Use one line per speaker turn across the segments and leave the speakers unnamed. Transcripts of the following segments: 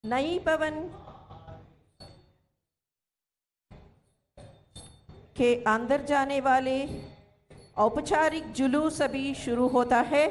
नई भवन के अंदर जाने वाले औपचारिक जुलूस अभी शुरू होता है।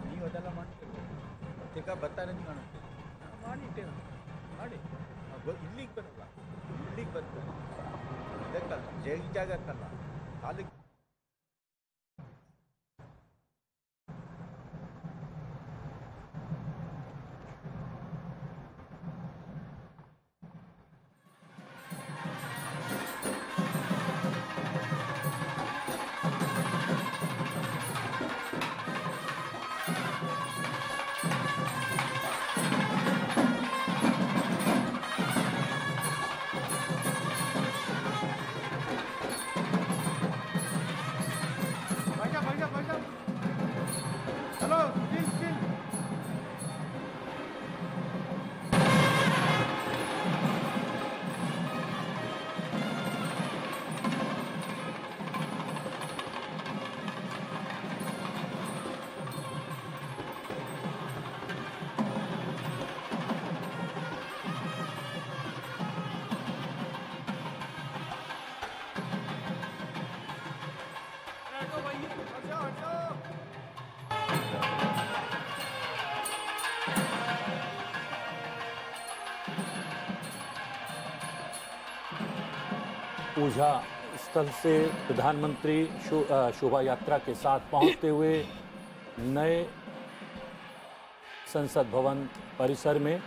ನೀವು ಅದೆಲ್ಲ ಮಾಡ್ತೀವಿ ಈಗ ಬರ್ತಾರೆ ಅಂತ ಕಾಣುತ್ತೆ ಮಾಡಿಟ್ಟೇನು ಮಾಡಿ ಇಲ್ಲಿಗೆ ಬರಲ್ಲ ಇಲ್ಲಿಗೆ ಬರ್ತಾರೆ ಇದಕ್ಕಲ್ಲ ಜಾಗಕ್ಕಲ್ಲ ಕಾಲಿಗೆ
पूजा स्थल से प्रधानमंत्री शोभा यात्रा के साथ पहुंचते हुए नए संसद भवन परिसर में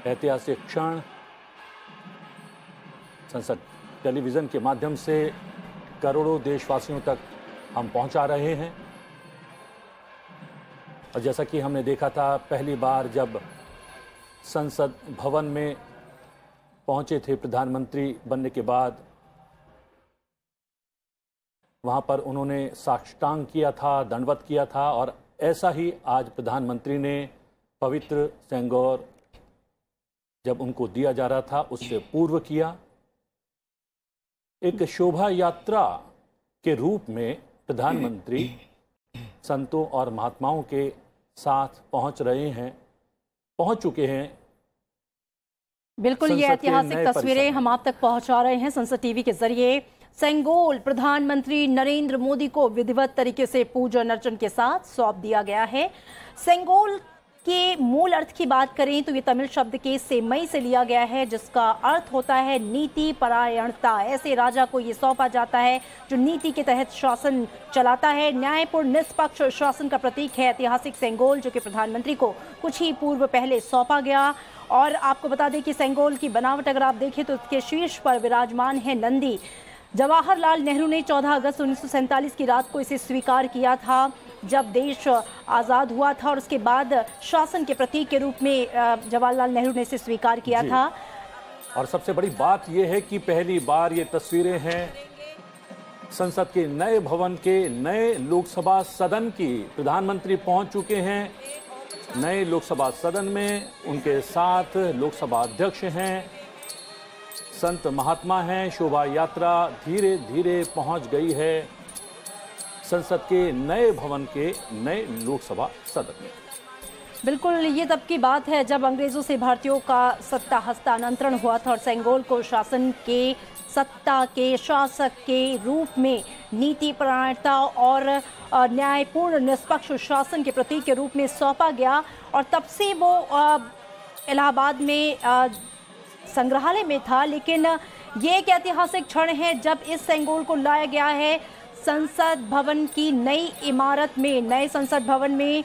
ऐतिहासिक क्षण संसद टेलीविज़न के माध्यम से करोड़ों देशवासियों तक हम पहुंचा रहे हैं। और जैसा कि हमने देखा था पहली बार जब संसद भवन में पहुंचे थे प्रधानमंत्री बनने के बाद, वहां पर उन्होंने साष्टांग किया था, दंडवत किया था। और ऐसा ही आज प्रधानमंत्री ने पवित्र सेंगोर जब उनको दिया जा रहा था उससे पूर्व किया। एक शोभा यात्रा के रूप में प्रधानमंत्री संतों और महात्माओं के साथ पहुंच रहे हैं, पहुंच चुके हैं।
बिल्कुल, ये ऐतिहासिक तस्वीरें हम आप तक पहुंचा रहे हैं संसद टीवी के जरिए। सेंगोल प्रधानमंत्री नरेंद्र मोदी को विधिवत तरीके से पूजन अर्चन के साथ सौंप दिया गया है। सेंगोल के मूल अर्थ की बात करें तो ये तमिल शब्द के सेमई से लिया गया है, जिसका अर्थ होता है नीति परायणता। ऐसे राजा को ये सौंपा जाता है जो नीति के तहत शासन चलाता है। न्यायपूर्ण निष्पक्ष शासन का प्रतीक है ऐतिहासिक सेंगोल, जो कि प्रधानमंत्री को कुछ ही पूर्व पहले सौंपा गया। और आपको बता दें कि सेंगोल की बनावट अगर आप देखें तो उसके शीर्ष पर विराजमान है नंदी। जवाहरलाल नेहरू ने 14 अगस्त 1947 की रात को इसे स्वीकार किया था, जब देश आज़ाद हुआ था। और उसके बाद शासन के प्रतीक के रूप में जवाहरलाल नेहरू ने इसे स्वीकार किया था।
और सबसे बड़ी बात यह है कि पहली बार ये तस्वीरें हैं संसद के नए भवन के नए लोकसभा सदन की। प्रधानमंत्री पहुंच चुके हैं नए लोकसभा सदन में, उनके साथ लोकसभा अध्यक्ष हैं, संत महात्मा हैं। शोभा यात्रा धीरे धीरे पहुंच गई है संसद के नए भवन के नए लोकसभा सदन में।
बिल्कुल, ये तब की बात है जब अंग्रेजों से भारतीयों का सत्ता हस्तांतरण हुआ था और सेंगोल को शासन के सत्ता के शासक के रूप में नीति परायणता और न्यायपूर्ण निष्पक्ष शासन के प्रतीक के रूप में सौंपा गया। और तब से वो इलाहाबाद में संग्रहालय में था। लेकिन ये एक ऐतिहासिक क्षण है जब इस सेंगोल को लाया गया है संसद भवन की नई इमारत में। नए संसद भवन में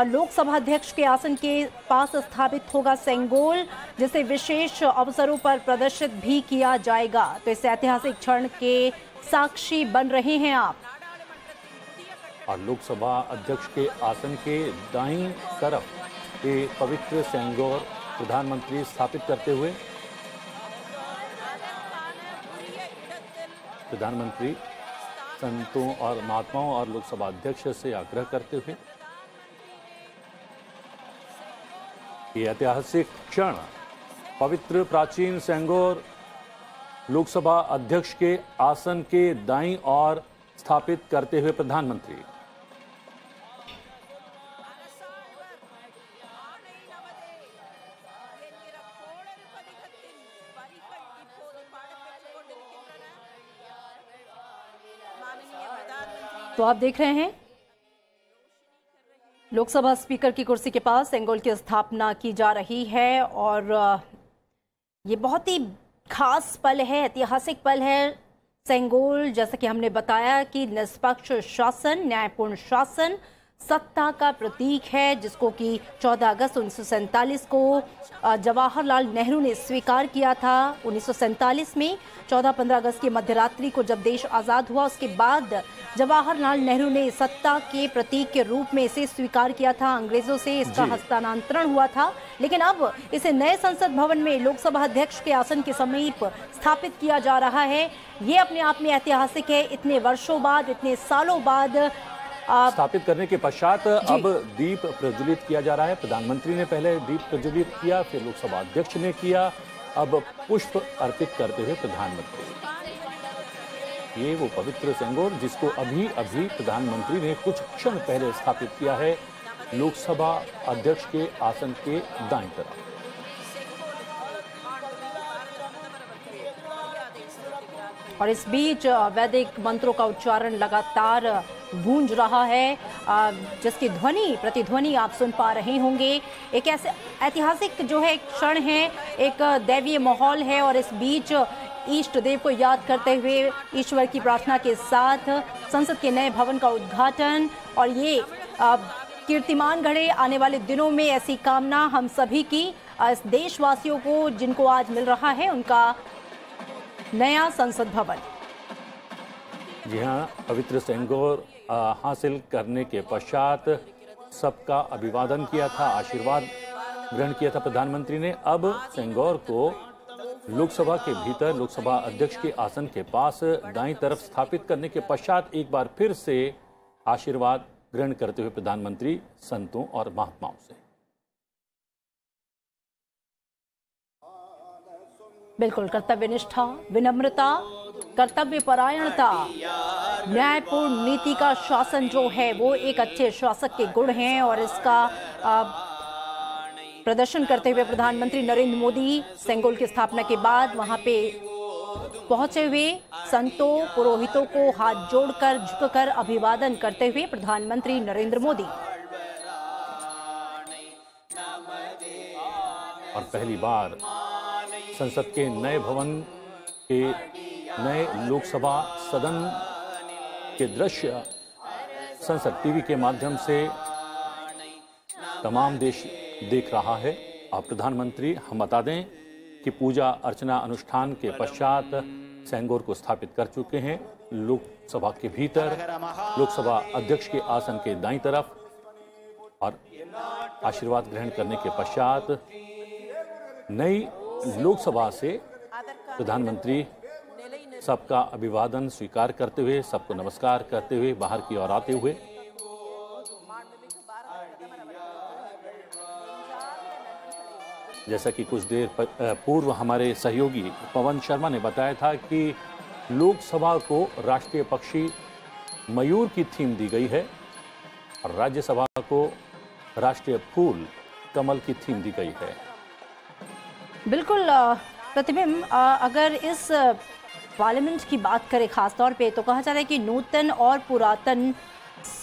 लोकसभा अध्यक्ष के आसन के पास स्थापित होगा सेंगोल, जिसे विशेष अवसरों पर प्रदर्शित भी किया जाएगा। तो इस ऐतिहासिक क्षण के साक्षी बन रहे हैं आप।
और लोकसभा अध्यक्ष के आसन के दाईं तरफ ये पवित्र सेंगोल प्रधानमंत्री स्थापित करते हुए प्रधानमंत्री संतों और महात्माओं और लोकसभा अध्यक्ष से आग्रह करते हुए ये ऐतिहासिक क्षण पवित्र प्राचीन सेंगोल लोकसभा अध्यक्ष के आसन के दाईं ओर स्थापित करते हुए प्रधानमंत्री।
तो आप देख रहे हैं लोकसभा स्पीकर की कुर्सी के पास सेंगोल की स्थापना की जा रही है और ये बहुत ही खास पल है, ऐतिहासिक पल है। सेंगोल, जैसा कि हमने बताया कि निष्पक्ष शासन, न्यायपूर्ण शासन, सत्ता का प्रतीक है, जिसको कि 14 अगस्त 1947 को जवाहरलाल नेहरू ने स्वीकार किया था। 1947 में 14-15 अगस्त की मध्यरात्रि को जब देश आज़ाद हुआ, उसके बाद जवाहरलाल नेहरू ने सत्ता के प्रतीक के रूप में इसे स्वीकार किया था। अंग्रेजों से इसका हस्तांतरण हुआ था, लेकिन अब इसे नए संसद भवन में लोकसभा अध्यक्ष के आसन के समीप स्थापित किया जा रहा है। ये अपने आप में ऐतिहासिक है। इतने वर्षों बाद, इतने सालों बाद
स्थापित करने के पश्चात अब दीप प्रज्वलित किया जा रहा है। प्रधानमंत्री ने पहले दीप प्रज्वलित किया, फिर लोकसभा अध्यक्ष ने किया, अब पुष्प अर्पित करते हुए प्रधानमंत्री। ये वो पवित्र सेंगोल जिसको अभी अभी प्रधानमंत्री ने कुछ क्षण पहले स्थापित किया है लोकसभा अध्यक्ष के आसन के दाईं तरफ।
और इस बीच वैदिक मंत्रों का उच्चारण लगातार गूंज रहा है, जिसकी ध्वनि प्रतिध्वनि आप सुन पा रहे होंगे। एक ऐसे ऐतिहासिक जो है क्षण है, एक दैवीय माहौल है और इस बीच इष्ट देव को याद करते हुए ईश्वर की प्रार्थना के साथ संसद के नए भवन का उद्घाटन। और ये कीर्तिमान गढ़े आने वाले दिनों में, ऐसी कामना हम सभी की, देशवासियों को जिनको आज मिल रहा है उनका नया संसद भवन।
जी हाँ, पवित्र सेंगोल हासिल करने के पश्चात सबका अभिवादन किया था, आशीर्वाद ग्रहण किया था प्रधानमंत्री ने। अब सेंगोल को लोकसभा के भीतर लोकसभा अध्यक्ष के आसन के पास दाईं तरफ स्थापित करने के पश्चात एक बार फिर से आशीर्वाद ग्रहण करते हुए प्रधानमंत्री संतों और महात्माओं से।
बिल्कुल, कर्तव्य निष्ठा, विनम्रता, कर्तव्य परायणता, न्यायपूर्ण नीति का शासन जो है वो एक अच्छे शासक के गुण हैं और इसका प्रदर्शन करते हुए प्रधानमंत्री नरेंद्र मोदी सेंगोल की स्थापना के बाद वहां पे पहुंचे हुए संतों पुरोहितों को हाथ जोड़कर झुककर अभिवादन करते हुए प्रधानमंत्री नरेंद्र मोदी।
और पहली बार संसद के नए भवन के नए लोकसभा सदन के दृश्य संसद टीवी के माध्यम से तमाम देश देख रहा है। अब प्रधानमंत्री, हम बता दें कि पूजा अर्चना अनुष्ठान के पश्चात सेंगोल को स्थापित कर चुके हैं लोकसभा के भीतर लोकसभा अध्यक्ष के आसन के दाईं तरफ। और आशीर्वाद ग्रहण करने के पश्चात नई लोकसभा से प्रधानमंत्री सबका अभिवादन स्वीकार करते हुए, सबको नमस्कार करते हुए बाहर की ओर आते हुए जैसा कि कुछ देर पूर्व हमारे सहयोगी पवन शर्मा ने बताया था कि लोकसभा को राष्ट्रीय पक्षी मयूर की थीम दी गई है और राज्यसभा को राष्ट्रीय फूल कमल की थीम दी गई है।
बिल्कुल प्रतिबिंब, अगर इस पार्लियामेंट की बात करें खास तौर पे तो कहा जा रहा है कि नूतन और पुरातन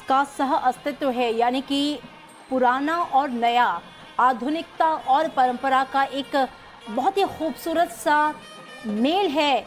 का सह अस्तित्व है, यानी कि पुराना और नया, आधुनिकता और परंपरा का एक बहुत ही खूबसूरत सा मेल है